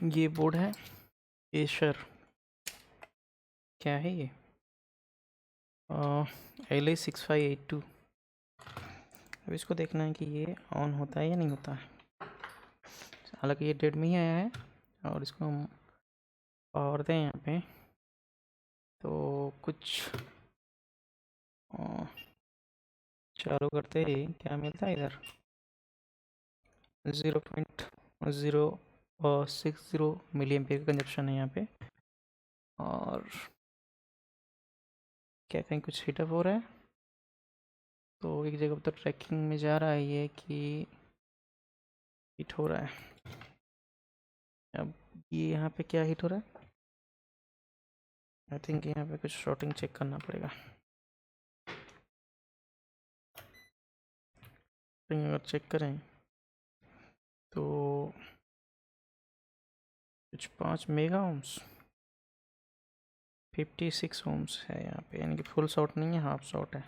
ये बोर्ड है एशर, क्या है ये, LA6582। अब इसको देखना है कि ये ऑन होता है या नहीं होता है। हालांकि ये डेड में ही आया है, और इसको हम पावर दें यहाँ पे तो कुछ चालू करते ही क्या मिलता है इधर, 0.060 मिली एम्पियर का कंजप्शन है यहाँ पे। और क्या कहीं कुछ हीटअप हो रहा है, तो एक जगह तो ट्रैकिंग में जा रहा है ये कि हीट हो रहा है। अब ये यहाँ पे क्या हीट हो रहा है, आई थिंक यहाँ पे कुछ शॉर्टिंग चेक करना पड़ेगा। अगर चेक करें तो कुछ 5 मेगा ओम्स 56 ओम्स है यहाँ पे, यानी कि फुल शॉर्ट नहीं है, हाफ शॉर्ट है,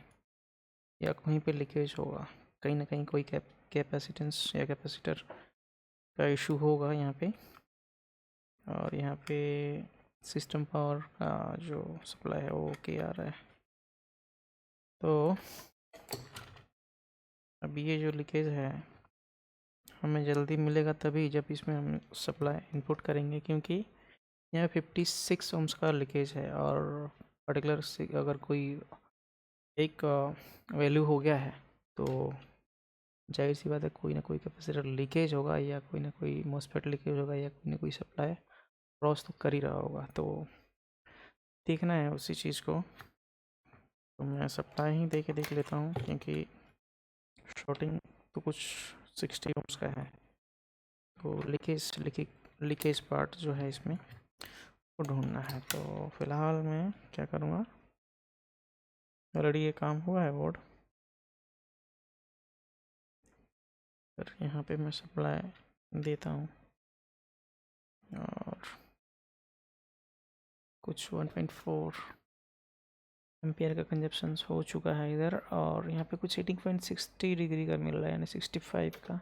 या कहीं पे लीकेज होगा, कहीं ना कहीं कोई कैपेसिटेंस या कैपेसिटर का इशू होगा यहाँ पे। और यहाँ पे सिस्टम पावर का जो सप्लाई है वो ओके आ रहा है। तो अभी ये जो लीकेज है हमें जल्दी मिलेगा तभी जब इसमें हम सप्लाई इनपुट करेंगे, क्योंकि यहाँ 56 ओम्स का लीकेज है, और पर्टिकुलर अगर कोई एक वैल्यू हो गया है तो जाहिर सी बात है कोई ना कोई कैपेसिटर लीकेज होगा, या कोई ना कोई मॉसफेट लीकेज होगा, या कोई ना कोई सप्लाई क्रॉस तो कर ही रहा होगा। तो देखना है उसी चीज़ को, तो मैं सप्लाई ही दे के देख लेता हूँ, क्योंकि शॉर्टिंग तो कुछ 60 ओम्स का है, तो लीकेज पार्ट जो है इसमें वो ढूंढना है। तो फिलहाल मैं क्या करूँगा, ऑलरेडी ये काम हुआ है बोर्ड, फिर यहाँ पे मैं सप्लाई देता हूँ और कुछ 1.4 एम्पियर का कंजप्शन हो चुका है इधर, और यहाँ पे कुछ 18.60 डिग्री का मिल रहा है, यानी 65 का।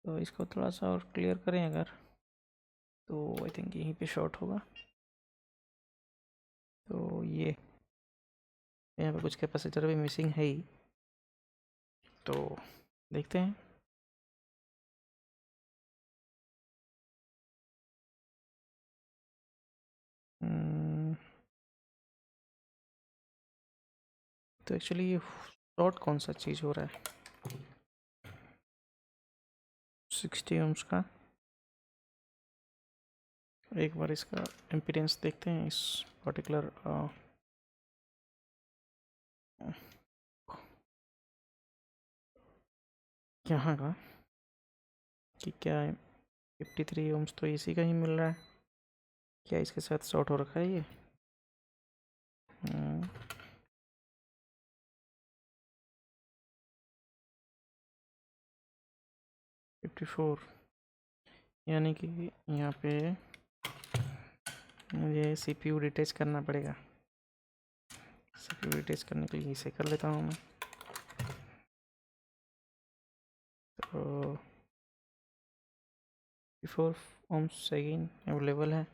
तो इसको थोड़ा सा और क्लियर करें अगर, तो आई थिंक यहीं पे शॉर्ट होगा। तो ये यहाँ पे कुछ कैपेसिटर भी मिसिंग है ही, तो देखते हैं। तो एक्चुअली ये शॉर्ट कौन सा चीज़ हो रहा है, 60 ओम्स का। एक बार इसका इम्पीडेंस देखते हैं इस पर्टिकुलर यहाँ का, कि क्या 53 ओम्स तो इसी का ही मिल रहा है, क्या इसके साथ शॉर्ट हो रखा है ये। 54, यानी कि यहाँ पे मुझे CPU डिटैच करना पड़ेगा। CPU डिटैच करने के लिए इसे कर लेता हूँ मैं। तो 54 ओम्स अगेन अवेलेबल है,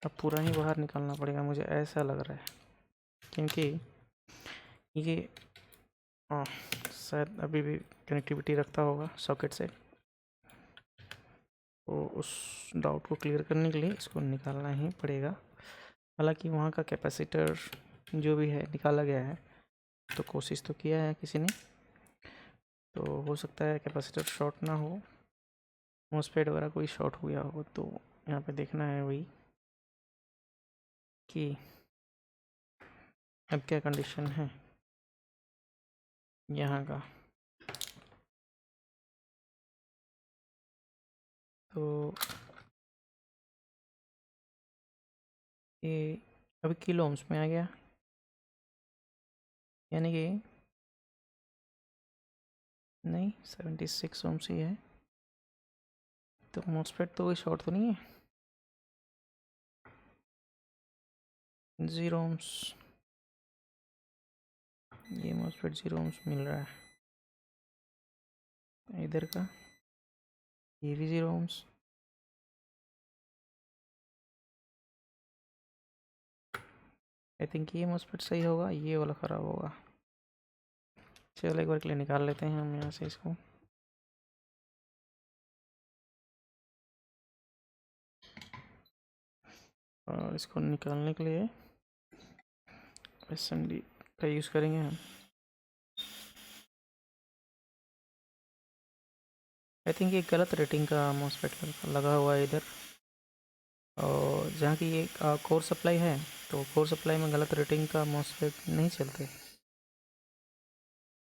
अब पूरा ही बाहर निकालना पड़ेगा मुझे, ऐसा लग रहा है, क्योंकि ये शायद अभी भी कनेक्टिविटी रखता होगा सॉकेट से। तो उस डाउट को क्लियर करने के लिए इसको निकालना ही पड़ेगा। हालांकि वहाँ का कैपेसिटर जो भी है निकाला गया है, तो कोशिश तो किया है किसी ने, तो हो सकता है कैपेसिटर शॉर्ट ना हो, मॉसफेट वगैरह कोई शॉर्ट हो गया हो। तो यहाँ पे देखना है वही कि अब क्या कंडीशन है यहाँ का। तो ये अभी किलो ओम्स में आ गया, यानी कि नहीं 76 ओम्स ही है। तो मॉसफेट तो कोई शॉर्ट तो नहीं है, 0 ओम्स, ये मॉसफेट 0 ओम्स मिल रहा है। इधर का ये भी 0 ओम्स, आई थिंक ये मॉस्फेट सही होगा, ये वाला ख़राब होगा। चलो एक बार के लिए निकाल लेते हैं हम यहाँ से इसको। और इसको निकालने के लिए SMD का यूज़ करेंगे हम। आई थिंक ये गलत रेटिंग का मॉस्फेट लगा हुआ है इधर, और जहाँ की ये कोर सप्लाई है, तो कोर सप्लाई में गलत रेटिंग का मॉस्फेट नहीं चलते,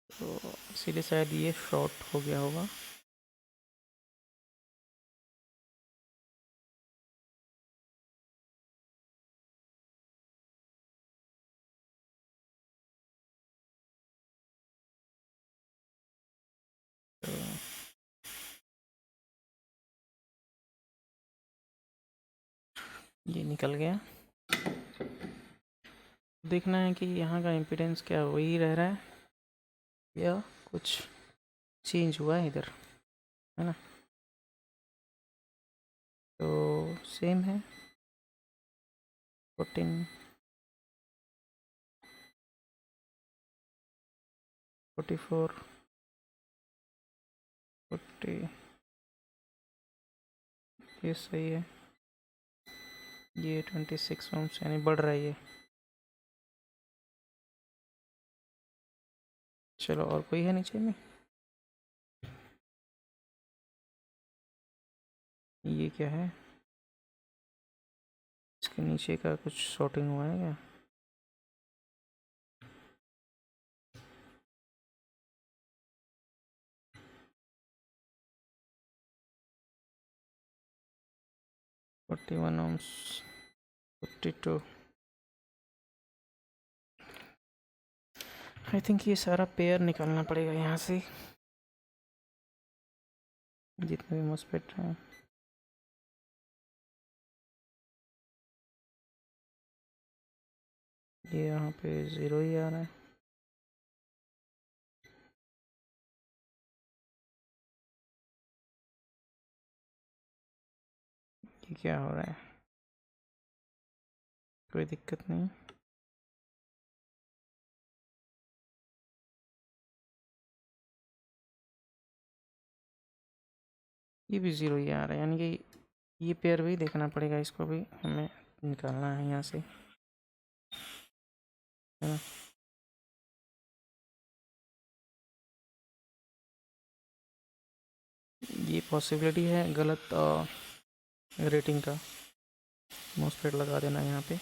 तो इसीलिए शायद ये शॉर्ट हो गया होगा। तो ये निकल गया। देखना है कि यहाँ का इम्पीडेंस क्या वही रह रहा है या कुछ चेंज हुआ है इधर, है ना। तो सेम है 14 44 40, ये सही है। ये 26 ओम्स यानी बढ़ रहा है ये। चलो और कोई है नीचे में? ये क्या है? इसके नीचे का कुछ शॉर्टिंग हुआ है क्या? Forty one ohms 42। I think ये सारा पेयर निकालना पड़ेगा यहाँ से, जितने भी मॉस्फेट हैं। ये यहाँ पे 0 ही आ रहा है। ये क्या हो रहा है? कोई दिक्कत नहीं। ये भी 0 ही आ रहा है, यानी कि ये पेयर भी देखना पड़ेगा, इसको भी हमें निकालना है यहाँ से, है ना। ये पॉसिबिलिटी है गलत रेटिंग का मॉस्फेट लगा देना यहाँ पे।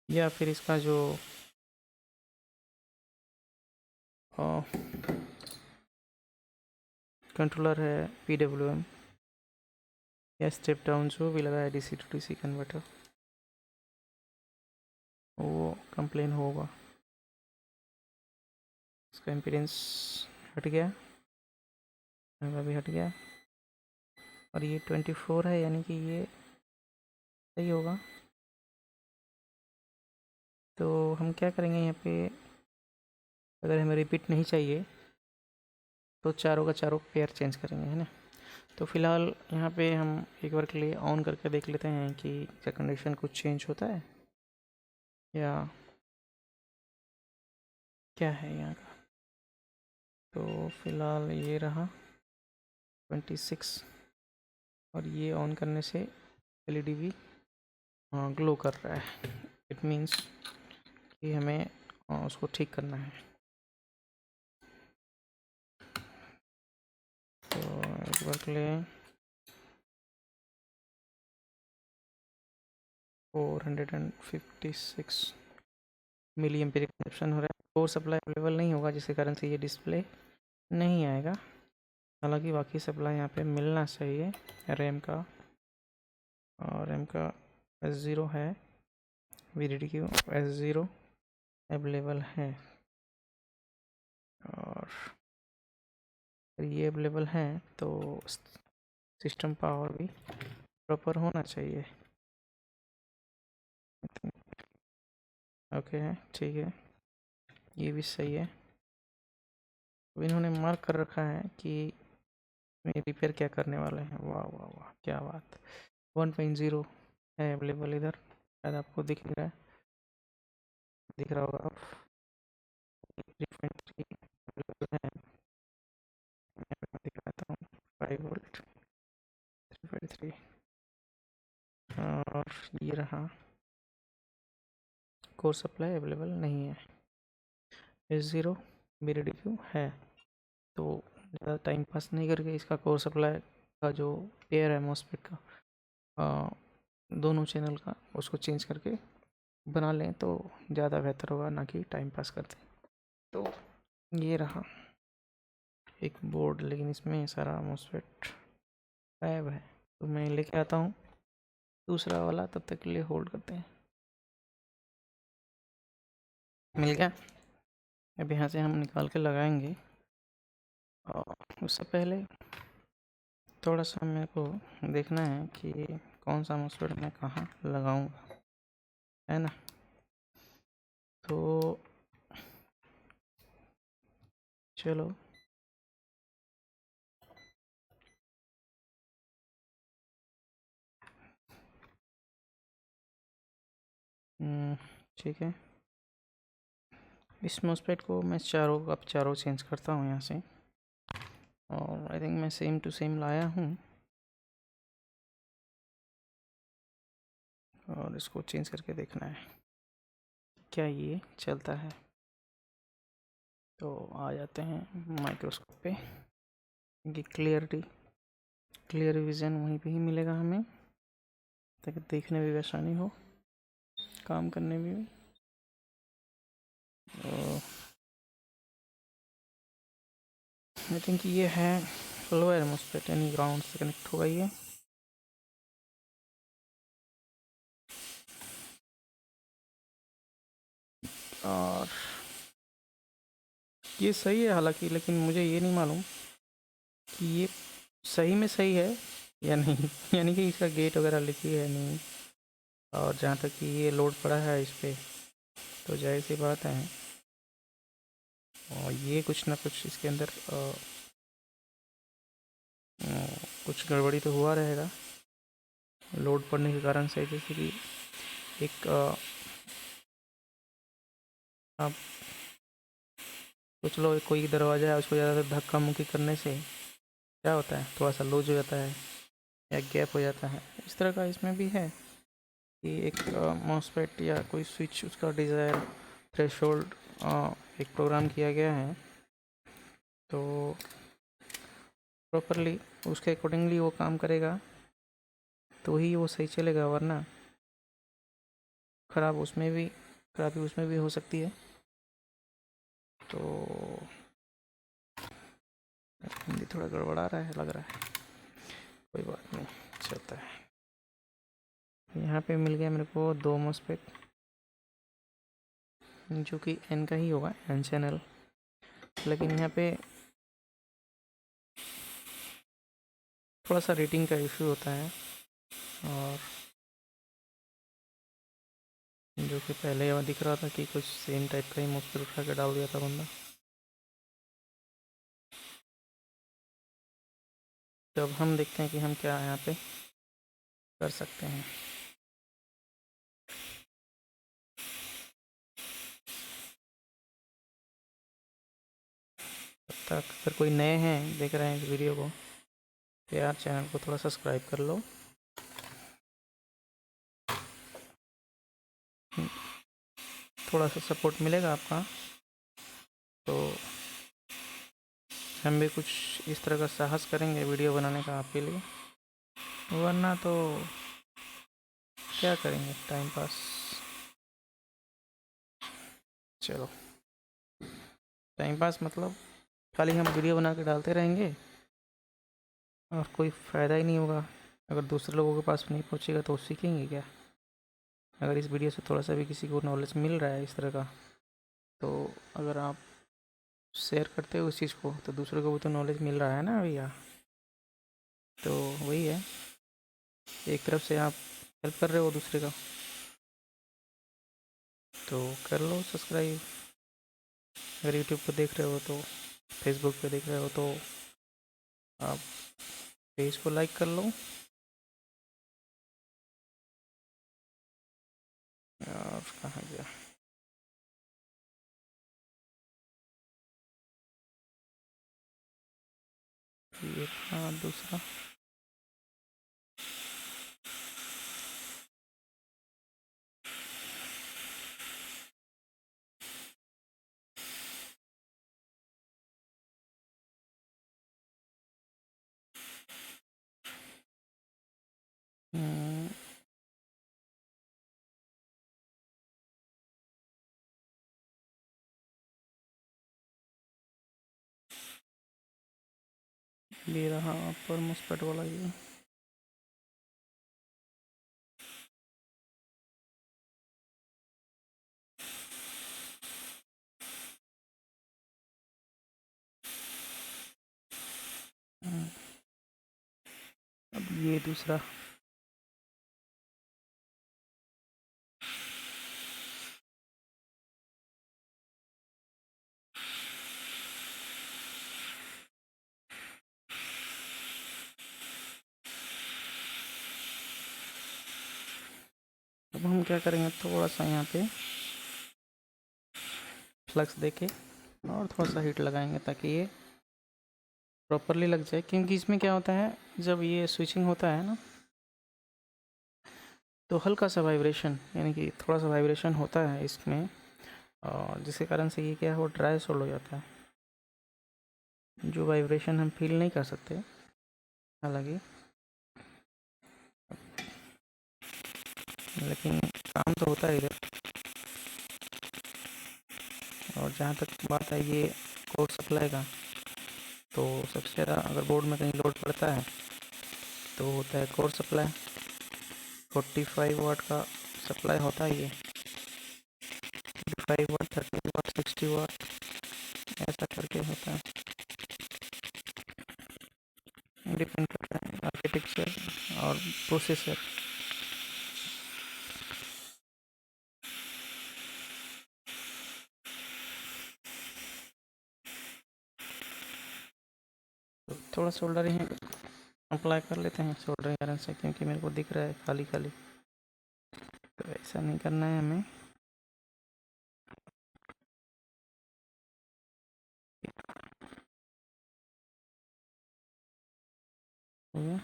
या फिर इसका जो कंट्रोलर है PWM या स्टेप डाउन जो भी लगा है DC to DC कन्वर्टर, वो कंप्लेन होगा। इसका इम्पीडेंस हट गया, भी हट गया, और ये 24 है, यानी कि ये सही होगा। तो हम क्या करेंगे यहाँ पे, अगर हमें रिपीट नहीं चाहिए तो चारों का चारों पेयर चेंज करेंगे, है ना। तो फ़िलहाल यहाँ पे हम एक बार के लिए ऑन करके देख लेते हैं कि क्या कंडीशन कुछ चेंज होता है या क्या है यहाँ का। तो फ़िलहाल ये रहा 26, और ये ऑन करने से LED भी ग्लो कर रहा है। इट मीन्स कि हमें उसको ठीक करना है। तो एक बार के लिए 456 मिली एम्पीयर कंजप्शन हो रहा है। पावर सप्लाई अवेलेबल नहीं होगा, जिसके कारण से ये डिस्प्ले नहीं आएगा। हालांकि बाकी सप्लाई यहाँ पे मिलना चाहिए। रैम का, और रैम का S0 है, VDD S0 अवेलेबल है, और ये अवेलेबल है तो सिस्टम पावर भी प्रॉपर होना चाहिए। ओके है, ठीक है, ये भी सही है। तो इन्होंने मार्क कर रखा है कि इसमें रिपेयर क्या करने वाले हैं। वाह वाह वाह, क्या बात। 1.0 है अवेलेबल इधर, शायद आपको दिख रहा होगा आप। 3.3 अवेलेबल है, मैं दिखाता हूँ। 5 वोल्ट 3.3, और ये रहा। कोर सप्लाई अवेलेबल नहीं है। S0 BDQ है, तो ज़्यादा टाइम पास नहीं करके इसका कोर सप्लाई का जो पेयर है मॉसफेट का, दोनों चैनल का, उसको चेंज करके बना लें तो ज़्यादा बेहतर होगा, ना कि टाइम पास करते। तो ये रहा एक बोर्ड, लेकिन इसमें सारा मॉसफेट गायब है, तो मैं लेके आता हूँ दूसरा वाला। तब तक के लिए होल्ड करते हैं। मिल गया। अब यहाँ से हम निकाल के लगाएंगे, और उससे पहले थोड़ा सा मेरे को देखना है कि कौन सा मॉसफेट मैं कहाँ लगाऊंगा, है ना। तो चलो, ठीक है। इस मॉसफेट को मैं चारों चेंज करता हूँ यहाँ से, और आई थिंक मैं सेम टू सेम लाया हूँ, और इसको चेंज करके देखना है क्या ये चलता है। तो आ जाते हैं माइक्रोस्कोप पे, क्योंकि क्लियर विज़न वहीं पे ही मिलेगा हमें, ताकि देखने में भी आसानी हो, काम करने में भी। आई थिंक ये है लोअर मॉसफेट, यानी ग्राउंड से कनेक्ट होगा ये। और ये सही है हालांकि, लेकिन मुझे ये नहीं मालूम कि ये सही में सही है या नहीं यानी कि इसका गेट वगैरह लिखी है नहीं, और जहाँ तक कि ये लोड पड़ा है इस पर, तो जाहिर सी बात है, और ये कुछ ना कुछ इसके अंदर कुछ गड़बड़ी तो हुआ रहेगा लोड पड़ने के कारण से। जैसे कि एक आप सोच लो, कोई दरवाज़ा है, उसको ज़्यादा धक्का मुक्की करने से क्या होता है, थोड़ा सा लूज हो जाता है या गैप हो जाता है। इस तरह का इसमें भी है कि एक मॉसफेट या कोई स्विच, उसका डिज़ायर थ्रेशोल्ड एक प्रोग्राम किया गया है, तो प्रॉपरली उसके अकॉर्डिंगली वो काम करेगा, तो ही वो सही चलेगा, वरना खराबी उसमें भी हो सकती है। तो हिंदी थोड़ा गड़बड़ा रहा है लग रहा है, कोई बात नहीं, चलता है। यहाँ पे मिल गया मेरे को 2 मॉसफेट, जो कि एन का ही होगा, एन चैनल, लेकिन यहाँ पे थोड़ा सा रेटिंग का इशू होता है, और जो कि पहले यहाँ दिख रहा था कि कुछ सेम टाइप का ही मॉसफेट उठा के डाल दिया था बंदा। तो अब हम देखते हैं कि हम क्या यहाँ पे कर सकते हैं। तब तक अगर कोई नए हैं, देख रहे हैं इस वीडियो को, तो यार चैनल को थोड़ा सब्सक्राइब कर लो। थोड़ा सा सपोर्ट मिलेगा आपका, तो हम भी कुछ इस तरह का साहस करेंगे वीडियो बनाने का आपके लिए, वरना तो क्या करेंगे, टाइम पास। चलो, टाइम पास मतलब खाली हम वीडियो बना के डालते रहेंगे और कोई फ़ायदा ही नहीं होगा। अगर दूसरे लोगों के पास नहीं पहुंचेगा तो वो सीखेंगे क्या। अगर इस वीडियो से थोड़ा सा भी किसी को नॉलेज मिल रहा है इस तरह का, तो अगर आप शेयर करते हो उस चीज़ को, तो दूसरे को भी तो नॉलेज मिल रहा है ना भैया। तो वही है, एक तरफ से आप हेल्प कर रहे हो दूसरे का, तो कर लो सब्सक्राइब। अगर यूट्यूब पर देख रहे हो तो, फेसबुक पे देख रहे हो तो आप पेज को लाइक कर लो और कहाँ गया ये था दूसरा। ले रहा पर मुस्पट वाला ये अब ये दूसरा अब हम क्या करेंगे थोड़ा सा यहाँ पे फ्लक्स देके और थोड़ा सा हीट लगाएंगे ताकि ये प्रॉपरली लग जाए, क्योंकि इसमें क्या होता है जब ये स्विचिंग होता है ना तो हल्का सा वाइब्रेशन यानी कि थोड़ा सा वाइब्रेशन होता है इसमें, और जिसके कारण से ये क्या है वो ड्राई सोल्ड हो जाता है, जो वाइब्रेशन हम फील नहीं कर सकते हालांकि, लेकिन काम तो होता है इधर। और जहाँ तक बात है ये कोड सप्लाई का, तो सबसे ज़्यादा अगर बोर्ड में कहीं लोड पड़ता है तो होता है कोर सप्लाई। 45 वाट का सप्लाई होता है ये, 25 वाट, 30 वाट, 60 वाट ऐसा करके होता है, डिपेंड करता है आर्किटेक्चर और प्रोसेसर। तो थोड़ा सोल्डरिंग अप्लाई कर लेते हैं सोल्डरिंग आयरन से, क्योंकि मेरे को दिख रहा है खाली खाली, तो ऐसा नहीं करना है हमें। हो गया।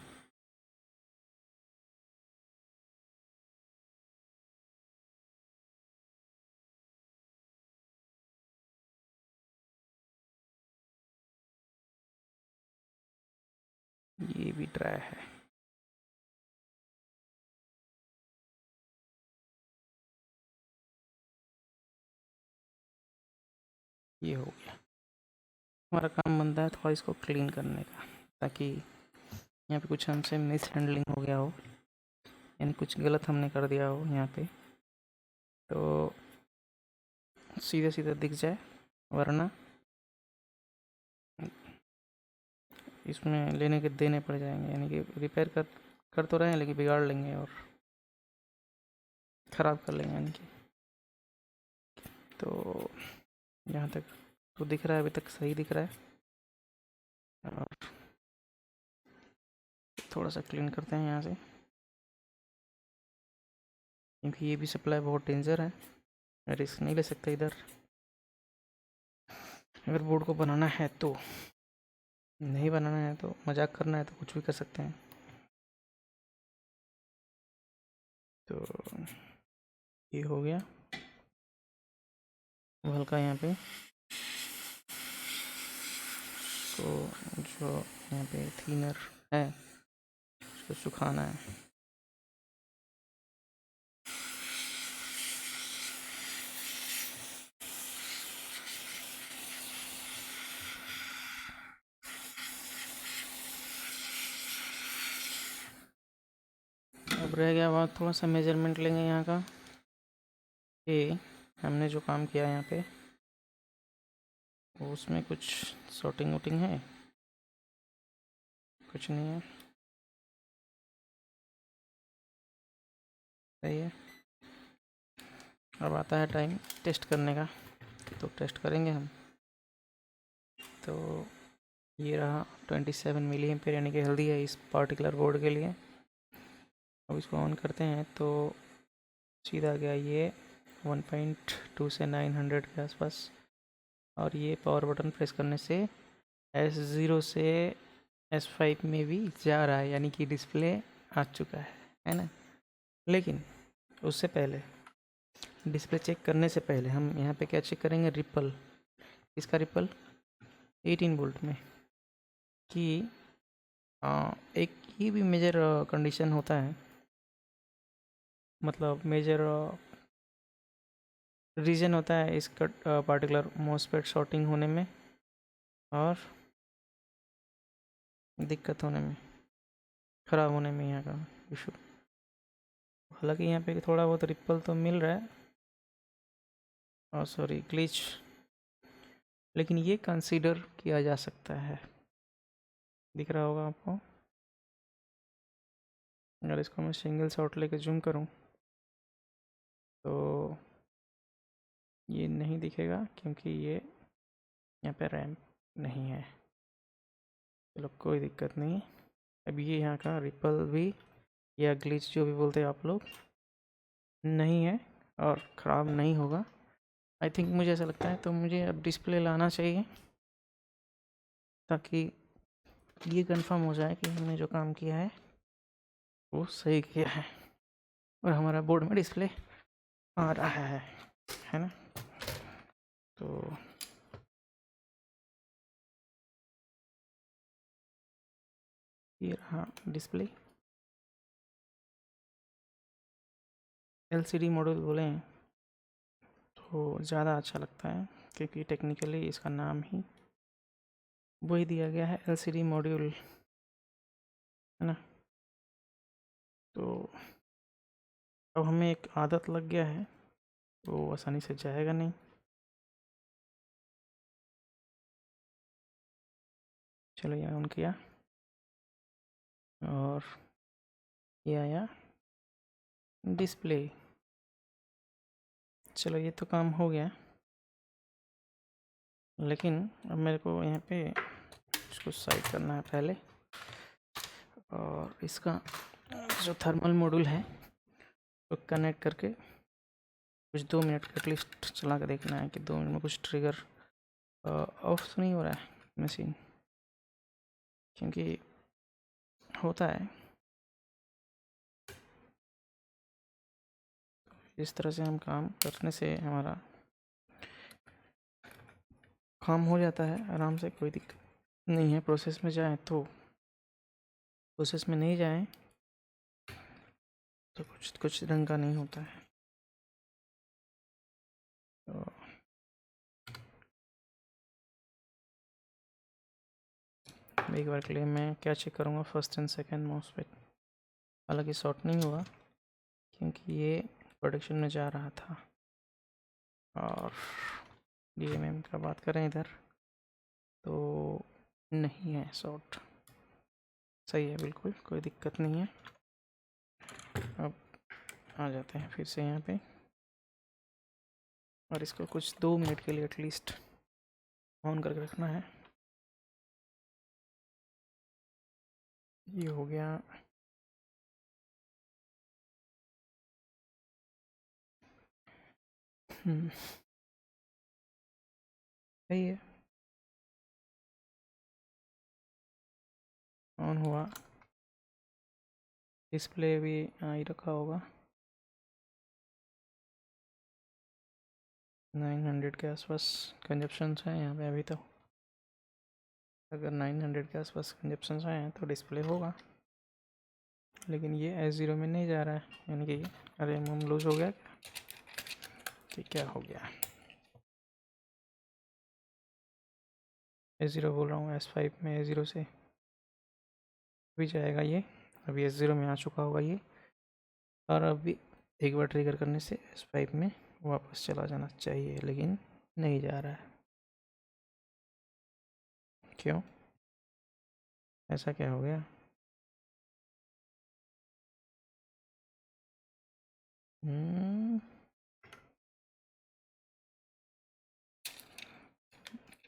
ये भी ड्राई है। ये हो गया। हमारा काम बनता है थोड़ा इसको क्लीन करने का, ताकि यहाँ पे कुछ हमसे मिस हैंडलिंग हो गया हो, यानी कुछ गलत हमने कर दिया हो यहाँ पे, तो सीधे सीधे दिख जाए, वरना इसमें लेने के देने पड़ जाएंगे, यानी कि रिपेयर कर तो रहे हैं लेकिन बिगाड़ लेंगे और ख़राब कर लेंगे यानी कि। तो यहाँ तक तो दिख रहा है, अभी तक सही दिख रहा है। और थोड़ा सा क्लीन करते हैं यहाँ से, क्योंकि ये भी सप्लाई बहुत डेंजर है, रिस्क नहीं ले सकते इधर। अगर बोर्ड को बनाना है तो, नहीं बनाना है तो, मजाक करना है तो कुछ भी कर सकते हैं। तो ये हो गया। हल्का यहाँ पे तो जो यहाँ पे थिनर है उसको सुखाना है। अब रह गया बात, थोड़ा सा मेजरमेंट लेंगे यहाँ का, कि हमने जो काम किया यहाँ पे उसमें कुछ शॉर्टिंग वोटिंग है, कुछ नहीं है, सही है। अब आता है टाइम टेस्ट करने का, तो टेस्ट करेंगे हम। तो ये रहा 27 मिली एम्पेयर, यानी कि हेल्दी है इस पार्टिकुलर बोर्ड के लिए। अब इसको ऑन करते हैं तो सीधा गया ये 1.2 से 900 के आसपास, और ये पावर बटन प्रेस करने से S0 से S5 में भी जा रहा है, यानी कि डिस्प्ले आ चुका है ना। लेकिन उससे पहले, डिस्प्ले चेक करने से पहले हम यहाँ पे क्या चेक करेंगे, रिपल। इसका रिपल 18 वोल्ट में, कि एक ये भी मेजर कंडीशन होता है, मतलब मेजर रीज़न होता है इसका पार्टिकुलर मॉसफेट शॉर्टिंग होने में और दिक्कत होने में, ख़राब होने में, यहाँ का इशू। हालांकि यहाँ पे थोड़ा बहुत रिपल तो मिल रहा है, और सॉरी ग्लिच, लेकिन ये कंसीडर किया जा सकता है। दिख रहा होगा आपको। अगर इसको मैं सिंगल शॉट लेके जूम करूँ तो ये नहीं दिखेगा, क्योंकि ये यहाँ पे रैम नहीं है। चलो कोई दिक्कत नहीं। अब ये यहाँ का रिपल भी, या ग्लिच जो भी बोलते हैं आप लोग, नहीं है और ख़राब नहीं होगा आई थिंक, मुझे ऐसा लगता है। तो मुझे अब डिस्प्ले लाना चाहिए, ताकि ये कंफर्म हो जाए कि हमने जो काम किया है वो सही किया है और हमारा बोर्ड में डिस्प्ले आ रहा है ना। तो ये रहा डिस्प्ले। LCD मॉड्यूल बोले तो ज़्यादा अच्छा लगता है, क्योंकि टेक्निकली इसका नाम ही वही दिया गया है, LCD मॉड्यूल, है ना। तो अब हमें एक आदत लग गया है, वो आसानी से जाएगा नहीं। चलो ये ऑन किया और ये आया डिस्प्ले। चलो ये तो काम हो गया, लेकिन अब मेरे को यहाँ पे इसको साइड करना है पहले, और इसका जो थर्मल मॉड्यूल है तो कनेक्ट करके कुछ 2 मिनट एटलीस्ट चला कर देखना है कि 2 मिनट में कुछ ट्रिगर ऑफ तो नहीं हो रहा है मशीन, क्योंकि होता है इस तरह से। हम काम करने से हमारा काम हो जाता है आराम से, कोई दिक्कत नहीं है। प्रोसेस में जाएं तो, प्रोसेस में नहीं जाएं तो कुछ ढंग का नहीं होता है। तो एक बार के लिए मैं क्या चेक करूँगा, फर्स्ट एंड सेकंड मॉसफेट। हालांकि शॉर्ट नहीं हुआ, क्योंकि ये प्रोडक्शन में जा रहा था। और DMM का बात करें इधर तो नहीं है शॉर्ट, सही है बिल्कुल, कोई दिक्कत नहीं है। अब आ जाते हैं फिर से यहाँ पे, और इसको कुछ 2 मिनट के लिए एटलीस्ट ऑन करके रखना है। ये हो गया। सही है, ऑन हुआ। डिस्प्ले भी ही रखा होगा 900 के आसपास कंजप्शन है यहाँ पे अभी। तो अगर 900 के आसपास कंजप्शन हैं तो डिस्प्ले होगा, लेकिन ये S0 में नहीं जा रहा है, यानी कि अरे मोम लूज हो गया कि क्या हो गया। S0 बोल रहा हूँ, S5 में S0 से भी जाएगा ये। अभी S0 में आ चुका होगा ये, और अभी एक बार ट्रिगर करने से S5 में वापस चला जाना चाहिए, लेकिन नहीं जा रहा है। क्यों, ऐसा क्या हो गया?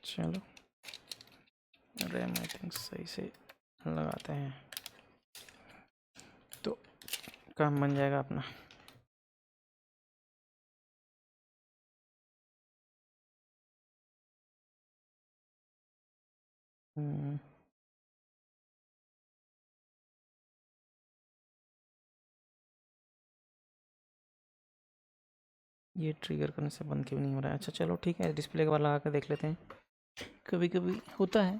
चलो रैम आई थिंक सही से लगाते हैं तो काम बन जाएगा अपना। ये ट्रिगर करने से बंद क्यों नहीं हो रहा है? अच्छा चलो ठीक है, डिस्प्ले वाला आकर देख लेते हैं। कभी कभी होता है,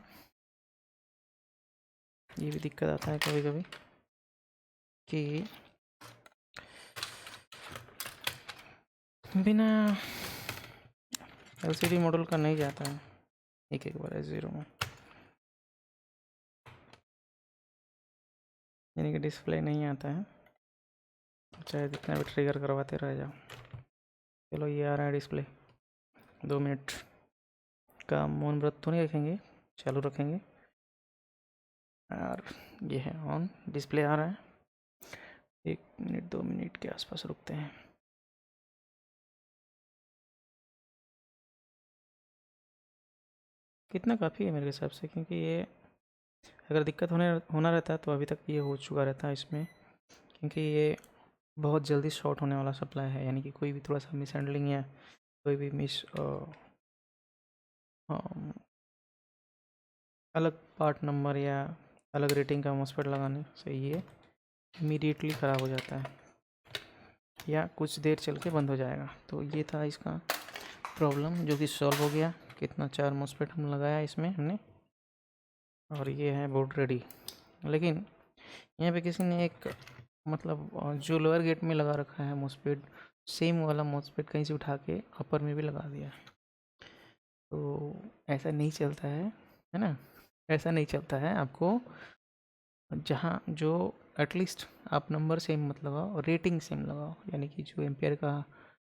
ये भी दिक्कत आता है कभी कभी कि बिना LCD मॉडल का नहीं जाता है एक एक बार S0 में, यानी कि डिस्प्ले नहीं आता है, चाहे जितना भी ट्रिगर करवाते रह जाओ। चलो ये आ रहा है डिस्प्ले। 2 मिनट का मौन व्रत तो नहीं रखेंगे, चालू रखेंगे। और ये है ऑन, डिस्प्ले आ रहा है। 1 मिनट 2 मिनट के आसपास रुकते हैं। कितना काफ़ी है मेरे हिसाब से, क्योंकि ये अगर दिक्कत होना रहता है तो अभी तक ये हो चुका रहता है इसमें, क्योंकि ये बहुत जल्दी शॉर्ट होने वाला सप्लाई है। यानी कि कोई भी थोड़ा सा मिस हैंडलिंग या कोई भी अलग पार्ट नंबर या अलग रेटिंग का मॉसफेट लगाने से ये इमीडिएटली ख़राब हो जाता है या कुछ देर चल के बंद हो जाएगा। तो ये था इसका प्रॉब्लम, जो कि सॉल्व हो गया। कितना 4 मॉसफेट हम लगाया इसमें हमने, और ये है बोर्ड रेडी। लेकिन यहाँ पे किसी ने एक मतलब जो लोअर गेट में लगा रखा है मॉसफेट, सेम वाला मॉसफेट कहीं से उठा के अपर में भी लगा दिया। तो ऐसा नहीं चलता है ना, ऐसा नहीं चलता है। आपको जहाँ जो एटलीस्ट आप नंबर सेम मत लगाओ, रेटिंग सेम लगाओ। यानी कि जो एम्पियर का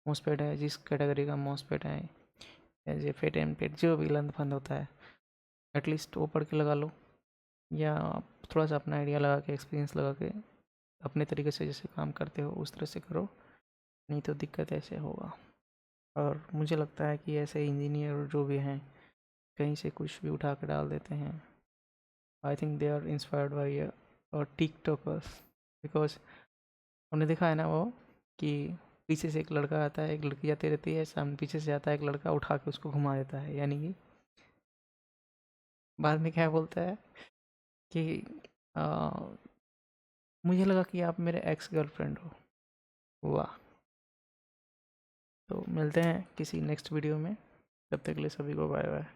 मॉसफेट है, जिस कैटेगरी का मॉसफेट है, या फेट एम्पेट जो भी लंद फंद होता है, एटलीस्ट वो पढ़ के लगा लो, या आप थोड़ा सा अपना आइडिया लगा के, एक्सपीरियंस लगा के अपने तरीके से जैसे काम करते हो उस तरह से करो, नहीं तो दिक्कत ऐसे होगा। और मुझे लगता है कि ऐसे इंजीनियर जो भी हैं कहीं से कुछ भी उठा कर डाल देते हैं। I think they are inspired by TikTokers, because हमने देखा है ना वो कि पीछे से एक लड़का आता है, एक लड़की जाती रहती है, सामने पीछे से आता है एक लड़का, उठा के उसको घुमा देता है। यानी कि बाद में क्या बोलता है कि आ, मुझे लगा कि आप मेरे एक्स गर्लफ्रेंड हो। वाह। तो मिलते हैं किसी नेक्स्ट वीडियो में, तब तक के लिए सभी को बाय बाय।